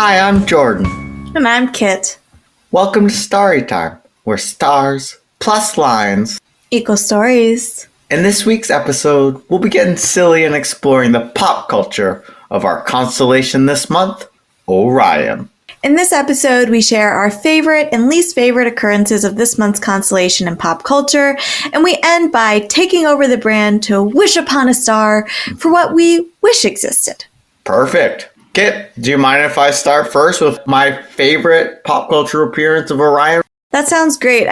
Hi, I'm Jordan. And I'm Kit. Welcome to Starry Time, where stars plus lines Equal stories. In this week's episode, we'll be getting silly and exploring the pop culture of our constellation this month, Orion. In this episode, we share our favorite and least favorite occurrences of this month's constellation in pop culture, and we end by taking over the brand to wish upon a star for what we wish existed. Perfect. Kit, do you mind if I start first with my favorite pop culture appearance of Orion? That sounds great.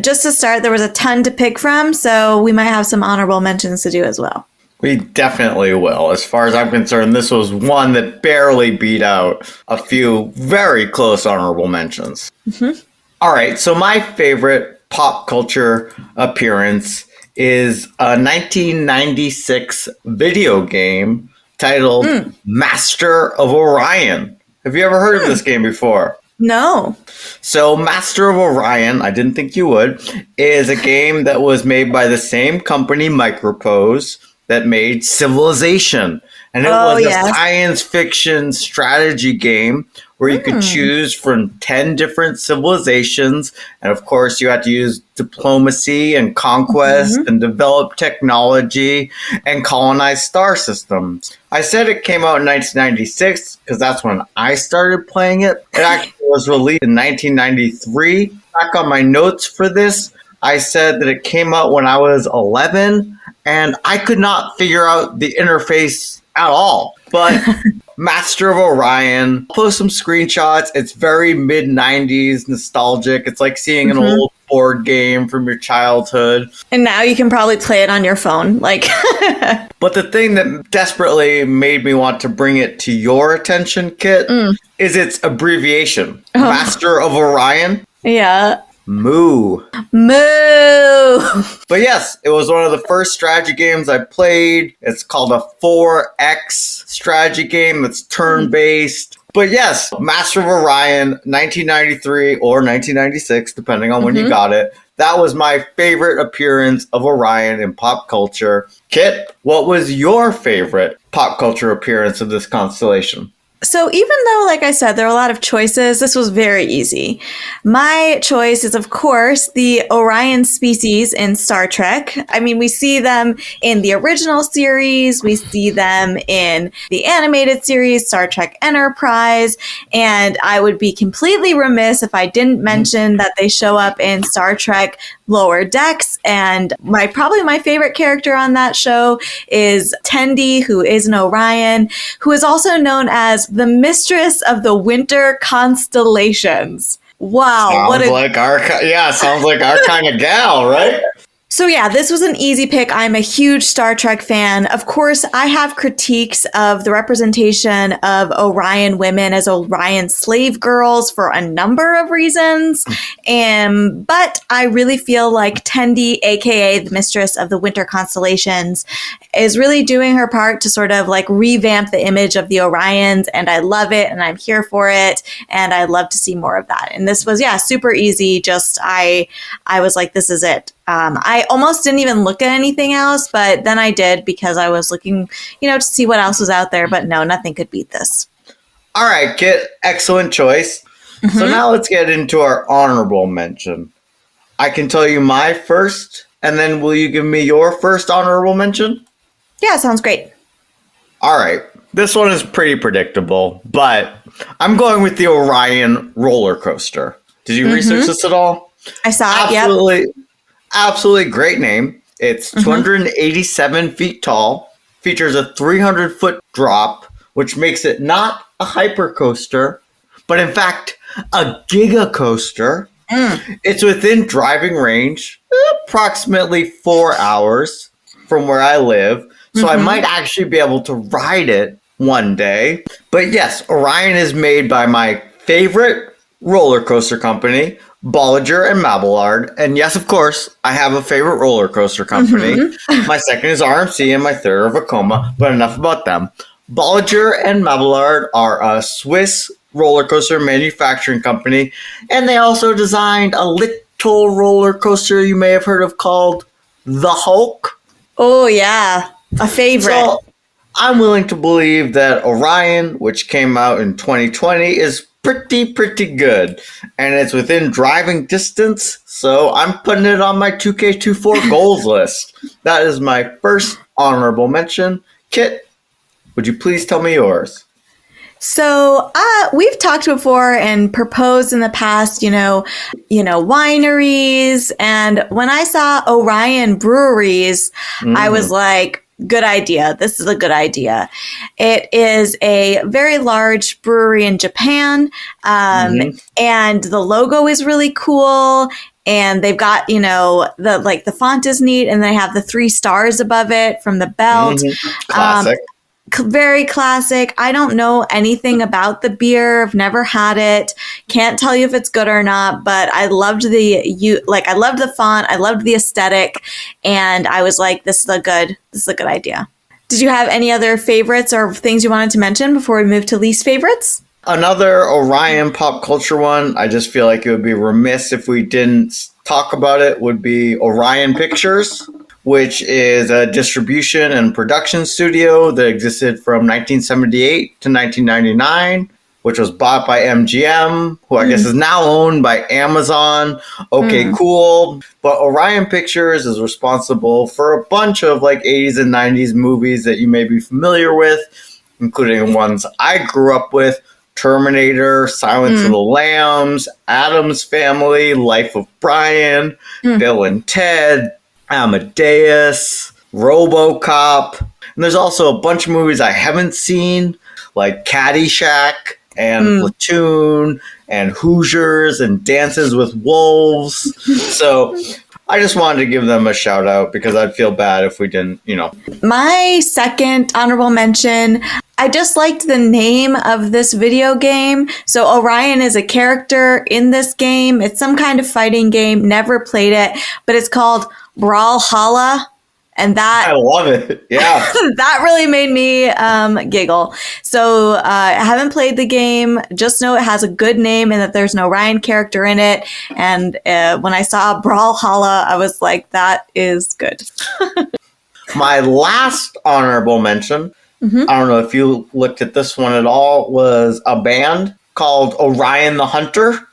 Just to start, there was a ton to pick from, so we might have some honorable mentions to do as well. We definitely will. As far as I'm concerned, this was one that barely beat out a few very close honorable mentions. Mm-hmm. All right, so my favorite pop culture appearance is a 1996 video game titled Master of Orion. Have you ever heard of this game before? No. So Master of Orion, I didn't think you would, is a game that was made by the same company, Microprose, that made Civilization. And it was a science fiction strategy game where you could choose from 10 different civilizations. And of course, you had to use diplomacy and conquest and develop technology and colonize star systems. I said it came out in 1996 because that's when I started playing it. It actually was released in 1993. Back on my notes for this, I said that it came out when I was 11. And I could not figure out the interface at all. But Master of Orion, I'll post some screenshots. It's very mid-90s nostalgic. It's like seeing an old board game from your childhood. And now you can probably play it on your phone. But the thing that desperately made me want to bring it to your attention, Kit, is its abbreviation. Master of Orion. Yeah. Moo. But yes, it was one of the first strategy games I played. It's called a 4X strategy game. It's turn-based. But yes, Master of Orion, 1993 or 1996, depending on when you got it. That was my favorite appearance of Orion in pop culture. Kit, what was your favorite pop culture appearance of this constellation? So even though, like I said, there are a lot of choices, this was very easy. My choice is, of course, the Orion species in Star Trek. I mean, we see them in the original series. We see them in the animated series, Star Trek Enterprise. And I would be completely remiss if I didn't mention that they show up in Star Trek Lower Decks. And probably my favorite character on that show is Tendi, who is an Orion, who is also known as the mistress of the winter constellations. Wow. Sounds like our kind of gal, right? So yeah, this was an easy pick. I'm a huge Star Trek fan. Of course, I have critiques of the representation of Orion women as Orion slave girls for a number of reasons. But I really feel like Tendi, aka the mistress of the winter constellations, is really doing her part to sort of revamp the image of the Orions. And I love it and I'm here for it. And I'd love to see more of that. And this was, super easy. I was like, this is it. I almost didn't even look at anything else, but then I did because I was looking, to see what else was out there. But no, nothing could beat this. All right, Kit. Excellent choice. So now let's get into our honorable mention. I can tell you my first, and then will you give me your first honorable mention? Yeah, sounds great. All right. This one is pretty predictable, but I'm going with the Orion roller coaster. Did you research this at all? I saw it, Absolutely great name. It's 287 feet tall, features a 300-foot drop, which makes it not a hypercoaster, but in fact, a gigacoaster. It's within driving range, approximately 4 hours from where I live, so I might actually be able to ride it one day. But yes, Orion is made by my favorite roller coaster company, Bollinger and Mabillard. And yes, of course, I have a favorite roller coaster company. My second is RMC and my third are Vekoma, but enough about them. Bollinger and Mabillard are a Swiss roller coaster manufacturing company, and they also designed a little roller coaster you may have heard of called the Hulk. Oh, yeah. A favorite. I'm willing to believe that Orion, which came out in 2020, is pretty good. And it's within driving distance, so I'm putting it on my 2K24 goals list. That is my first honorable mention. Kit, would you please tell me yours? So we've talked before and proposed in the past, wineries. And when I saw Orion Breweries, I was like, good idea. This is a good idea. It is a very large brewery in Japan. And the logo is really cool. And they've got, the font is neat. And they have the 3 stars above it from the belt. Classic. Very classic. I don't know anything about the beer. I've never had it. Can't tell you if it's good or not, but I loved I loved the font. I loved the aesthetic. And I was like, this is a good idea. Did you have any other favorites or things you wanted to mention before we move to least favorites? Another Orion pop culture one, I just feel like it would be remiss if we didn't talk about it, would be Orion Pictures, which is a distribution and production studio that existed from 1978 to 1999, which was bought by MGM, who I guess is now owned by Amazon. Okay, cool. But Orion Pictures is responsible for a bunch of 80s and 90s movies that you may be familiar with, including ones I grew up with: Terminator, Silence of the Lambs, Addams Family, Life of Brian, Bill and Ted, Amadeus, RoboCop. And there's also a bunch of movies I haven't seen, like Caddyshack and Platoon and Hoosiers and Dances with Wolves. So I just wanted to give them a shout out because I'd feel bad if we didn't, My second honorable mention, I just liked the name of this video game. So Orion is a character in this game. It's some kind of fighting game. Never played it, but it's called Brawlhalla. And that, I love it. Yeah. that really made me giggle. So I haven't played the game. Just know it has a good name and that there's an Orion character in it. And when I saw Brawlhalla, I was like, that is good. My last honorable mention, I don't know if you looked at this one at all, was a band called Orion the Hunter.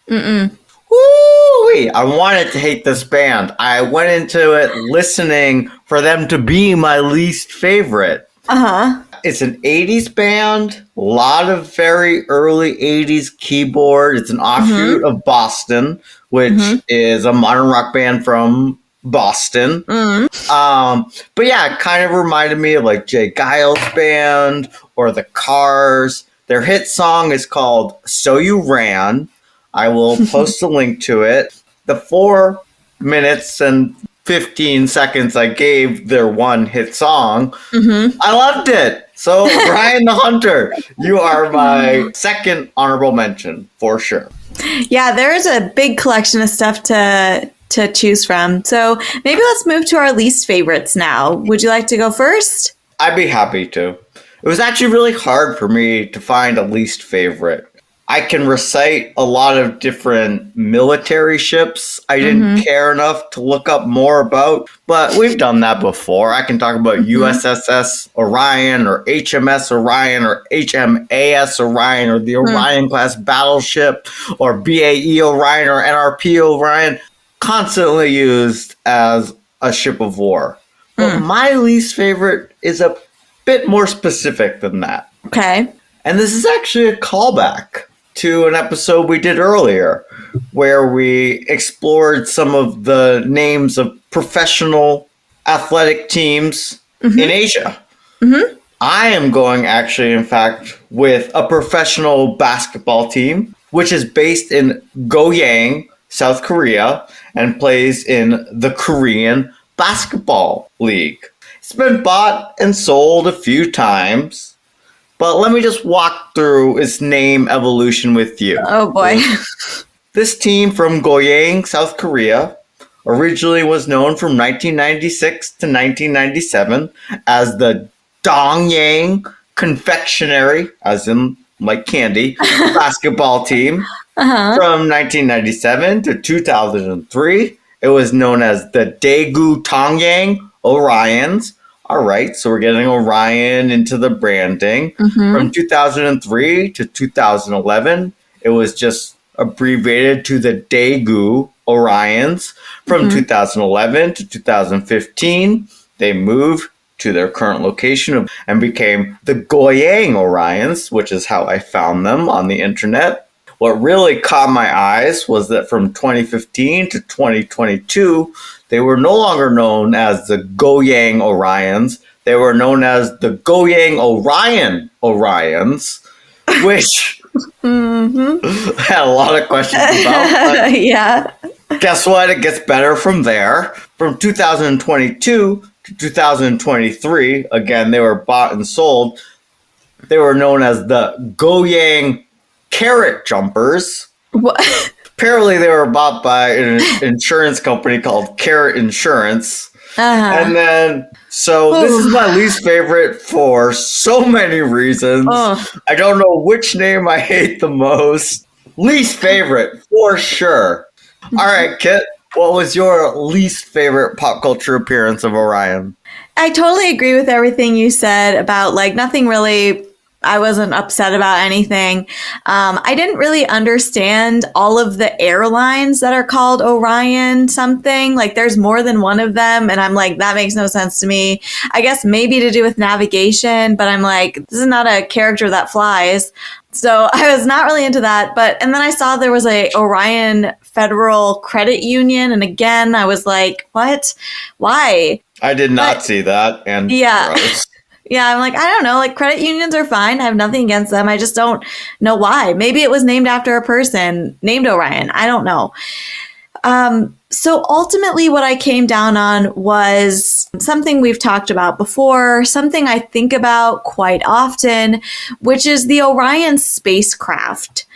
Woo-wee! I wanted to hate this band. I went into it listening for them to be my least favorite. It's an 80s band, a lot of very early 80s keyboard. It's an offshoot of Boston, which is a modern rock band from Boston. But yeah, it kind of reminded me of Jay Giles' band or the Cars. Their hit song is called So You Ran. I will post a link to it. The 4 minutes and 15 seconds I gave their one hit song, I loved it. So Brian the Hunter, you are my second honorable mention for sure. Yeah, there is a big collection of stuff to choose from. So maybe let's move to our least favorites now. Would you like to go first? I'd be happy to. It was actually really hard for me to find a least favorite. I can recite a lot of different military ships I didn't care enough to look up more about, but we've done that before. I can talk about USSS Orion or HMS Orion or HMAS Orion or the Orion class battleship or BAE Orion or NRP Orion, constantly used as a ship of war. But my least favorite is a bit more specific than that. Okay. And this is actually a callback to an episode we did earlier where we explored some of the names of professional athletic teams in Asia. I am going actually, in fact, with a professional basketball team, which is based in Goyang, South Korea, and plays in the Korean Basketball League. It's been bought and sold a few times. But let me just walk through its name evolution with you. Oh, boy. This team from Goyang, South Korea, originally was known from 1996 to 1997 as the Dongyang Confectionery, as in like candy, basketball team. From 1997 to 2003, it was known as the Daegu Tongyang Orions. All right, so we're getting Orion into the branding. From 2003 to 2011, it was just abbreviated to the Daegu Orions. From 2011 to 2015, they moved to their current location and became the Goyang Orions, which is how I found them on the internet. What really caught my eyes was that from 2015 to 2022, they were no longer known as the Goyang Orions. They were known as the Goyang Orion Orions, which I had a lot of questions about. Yeah. Guess what? It gets better from there. From 2022 to 2023, again, they were bought and sold. They were known as the Goyang Carrot Jumpers. What? Apparently, they were bought by an insurance company called Carrot Insurance. And then, so this is my least favorite for so many reasons. I don't know which name I hate the most. Least favorite, for sure. All right, Kit, what was your least favorite pop culture appearance of Orion? I totally agree with everything you said about, like, nothing really. I wasn't upset about anything. I didn't really understand all of the airlines that are called Orion something. Like, there's more than one of them. And I'm like, that makes no sense to me. I guess maybe to do with navigation, but I'm like, this is not a character that flies. So I was not really into that. And then I saw there was a Orion Federal Credit Union. And again, I was like, what? Why? I did not see that. And yeah. Gross. Yeah, I'm like, I don't know. Like, credit unions are fine. I have nothing against them. I just don't know why. Maybe it was named after a person named Orion. I don't know. So ultimately, what I came down on was something we've talked about before, something I think about quite often, which is the Orion spacecraft.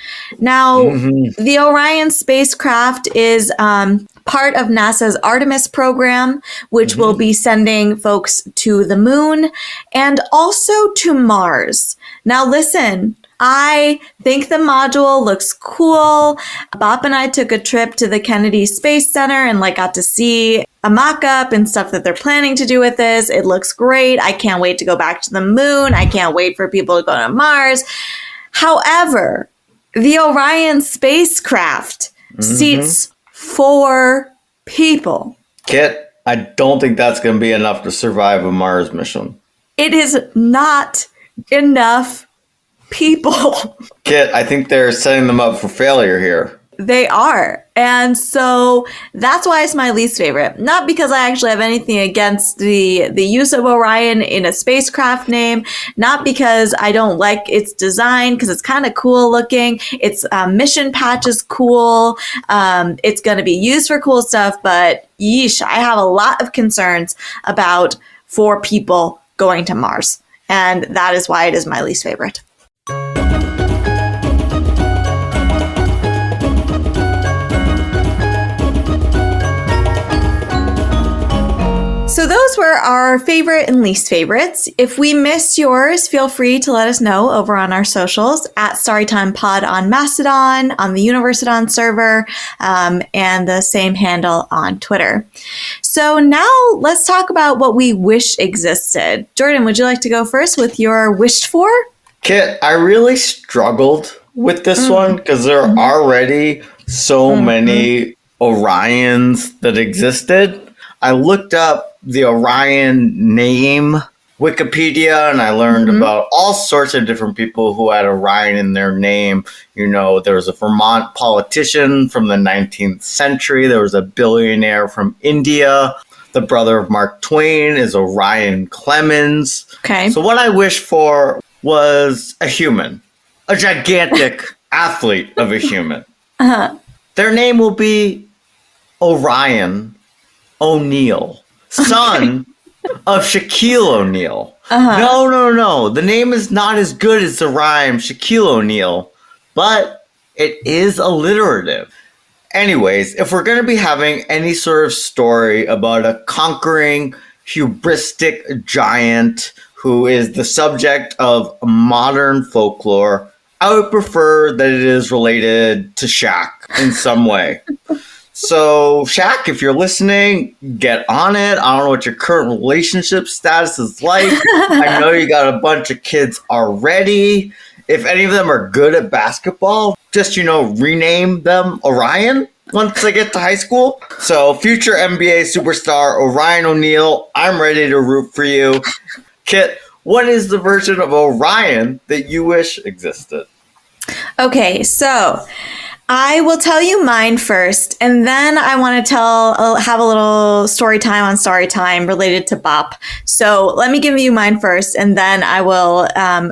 Now, the Orion spacecraft is part of NASA's Artemis program, which will be sending folks to the moon and also to Mars. Now, listen. I think the module looks cool. Bob and I took a trip to the Kennedy Space Center and got to see a mock-up and stuff that they're planning to do with this. It looks great. I can't wait to go back to the moon. I can't wait for people to go to Mars. However, the Orion spacecraft seats 4 people. Kit, I don't think that's going to be enough to survive a Mars mission. It is not enough people. Kit, I think they're setting them up for failure here. They are. And so that's why it's my least favorite. Not because I actually have anything against the use of Orion in a spacecraft name. Not because I don't like its design, because it's kind of cool looking. Its mission patch is cool. It's going to be used for cool stuff. But yeesh, I have a lot of concerns about 4 people going to Mars. And that is why it is my least favorite. So those were our favorite and least favorites. If we missed yours, feel free to let us know over on our socials at StorytimePod on Mastodon, on the Universitydon server, and the same handle on Twitter. So now let's talk about what we wish existed. Jordan, would you like to go first with your wished for? Kit, I really struggled with this one because there are already so many Orions that existed. I looked up the Orion name Wikipedia and I learned about all sorts of different people who had Orion in their name. You know, there was a Vermont politician from the 19th century. There was a billionaire from India. The brother of Mark Twain is Orion Clemens. Okay. So what I wished for was a human, a gigantic athlete of a human. Their name will be Orion O'Neal, son of Shaquille O'Neal. No. The name is not as good as the rhyme Shaquille O'Neal, but it is alliterative. Anyways, if we're going to be having any sort of story about a conquering, hubristic giant who is the subject of modern folklore, I would prefer that it is related to Shaq in some way. So, Shaq, if you're listening, get on it. I don't know what your current relationship status is like. I know you got a bunch of kids already. If any of them are good at basketball, just, rename them Orion once they get to high school. So, future NBA superstar Orion O'Neal, I'm ready to root for you. Kit, what is the version of Orion that you wish existed? Okay, so I will tell you mine first, and then I want to have a little story time related to Bop. So let me give you mine first, and then I will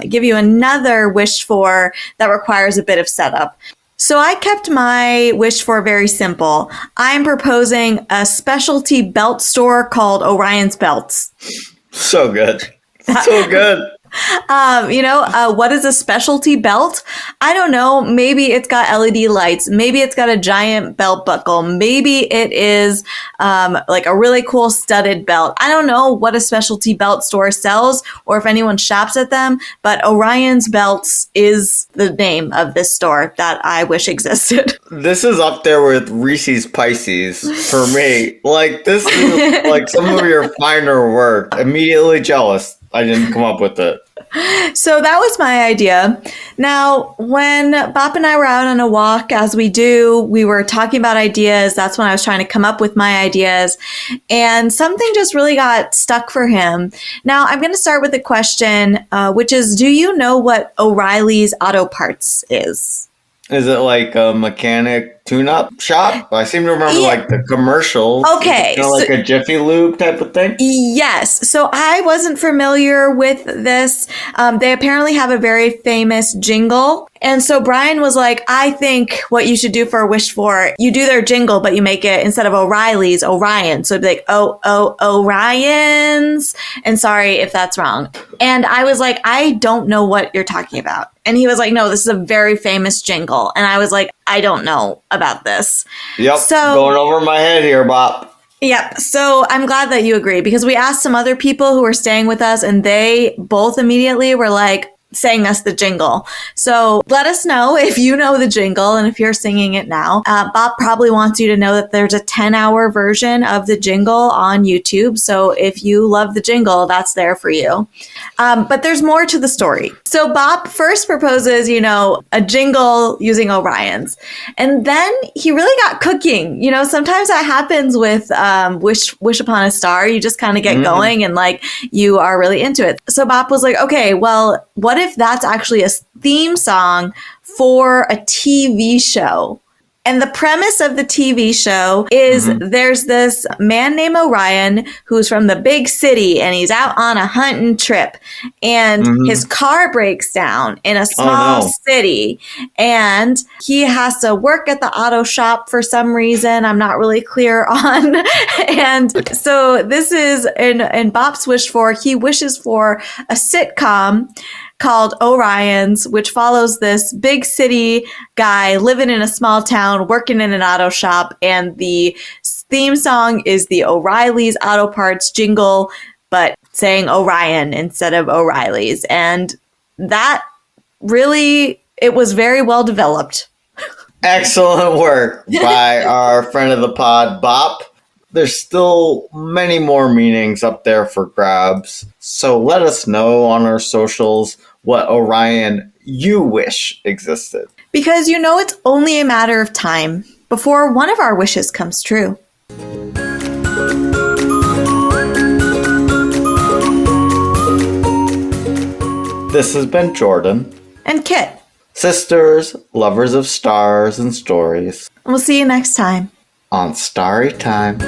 give you another wish for that requires a bit of setup. So I kept my wish for very simple. I'm proposing a specialty belt store called Orion's Belts. So good. So good. What is a specialty belt? I don't know. Maybe it's got LED lights. Maybe it's got a giant belt buckle. Maybe it is like a really cool studded belt. I don't know what a specialty belt store sells or if anyone shops at them, but Orion's Belts is the name of this store that I wish existed. This is up there with Reese's Pisces for me. Like, this is like some of your finer work. Immediately jealous I didn't come up with it. So that was my idea. Now, when Bop and I were out on a walk, as we do, we were talking about ideas. That's when I was trying to come up with my ideas. And something just really got stuck for him. Now, I'm going to start with a question, which is, do you know what O'Reilly's Auto Parts is? Is it like a mechanic tune-up shop? I seem to remember like the commercial. Okay. Kind of like a Jiffy Lube type of thing? Yes. So I wasn't familiar with this. They apparently have a very famous jingle. And so Brian was like, I think what you should do for a wish for, you do their jingle, but you make it instead of O'Reilly's, Orion. So it'd be like, Orions. And sorry if that's wrong. And I was like, I don't know what you're talking about. And he was like, no, this is a very famous jingle. And I was like, I don't know about this. Yep. So, going over my head here, Bob. Yep. So I'm glad that you agree because we asked some other people who were staying with us and they both immediately were like, sang us the jingle. So let us know if you know the jingle and if you're singing it now. Bob probably wants you to know that there's a 10-hour version of the jingle on YouTube. So if you love the jingle, that's there for you. But there's more to the story. So Bob first proposes, a jingle using Orions. And then he really got cooking. Sometimes that happens with Wish Upon a Star. You just kind of get going and like you are really into it. So Bob was like, okay, well, what if that's actually a theme song for a TV show? And the premise of the TV show is there's this man named Orion who's from the big city and he's out on a hunting trip and his car breaks down in a small city and he has to work at the auto shop for some reason I'm not really clear on. And so this is in Bop's wish for, he wishes for a sitcom called Orions, which follows this big city guy living in a small town, working in an auto shop. And the theme song is the O'Reilly's Auto Parts jingle, but saying Orion instead of O'Reilly's. And that really, it was very well developed. Excellent work by our friend of the pod, Bop. There's still many more meanings up there for grabs. So let us know on our socials what Orion you wish existed. Because it's only a matter of time before one of our wishes comes true. This has been Jordan. And Kit. Sisters, lovers of stars and stories. We'll see you next time. On Starry Time.